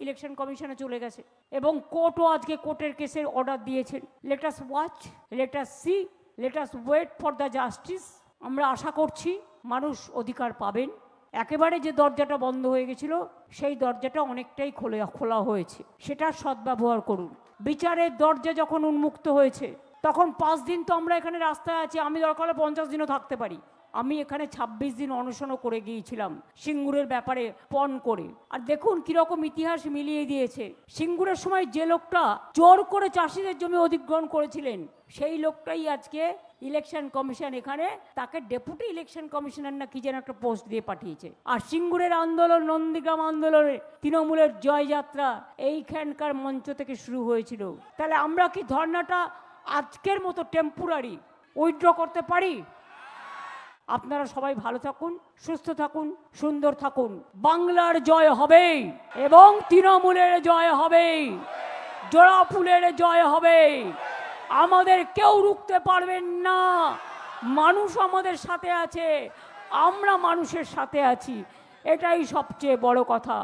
Election কমিশনে চলে গেছে এবং কোর্টও আজকে কোর্টের কেসের অর্ডার দিয়েছেন। Let us watch, let us see, let us wait for the justice. আমরা আশা করছি মানুষ অধিকার পাবেন। একেবারে যে দরজাটা বন্ধ হয়ে গেছিল সেই দরজাটা অনেকটাই খোলা হয়েছে, সেটার সদ্ব্যবহার করুন। বিচারের দরজা যখন উন্মুক্ত হয়েছে তখন 5 দিন তো আমরা এখানে রাস্তায় আছি, আমি দরকার হলে 50 দিনও থাকতে পারি। আমি এখানে 26 দিন অনশনও করে গিয়েছিলাম সিঙ্গুরের ব্যাপারে পণ করে। আর দেখুন কিরকম ইতিহাস মিলিয়ে দিয়েছে। সিঙ্গুরের সময় যে লোকটা জোর করে চাষিদের জমি অধিগ্রহণ করেছিলেন সেই লোকটাই আজকে ইলেকশন কমিশন এখানে তাকে ডেপুটি ইলেকশন কমিশনার না কি যেন একটা পোস্ট দিয়ে পাঠিয়েছে। আর সিঙ্গুরের আন্দোলন, নন্দীগ্রাম আন্দোলনে তৃণমূলের জয়যাত্রা এইখানকার মঞ্চ থেকে শুরু হয়েছিল। তাহলে আমরা কি ধর্নাটা আজকের মতো টেম্পোরারি উইথড্র করতে পারি? আপনারা সবাই ভালো থাকুন, সুস্থ থাকুন, সুন্দর থাকুন। বাংলার জয় হবে এবং তৃণমূলের জয় হবে, জোড়া ফুলের জয় হবে। আমাদের কেউ রুখতে পারবেন না। মানুষ আমাদের সাথে আছে, আমরা মানুষের সাথে আছি, এটাই সবচেয়ে বড় কথা।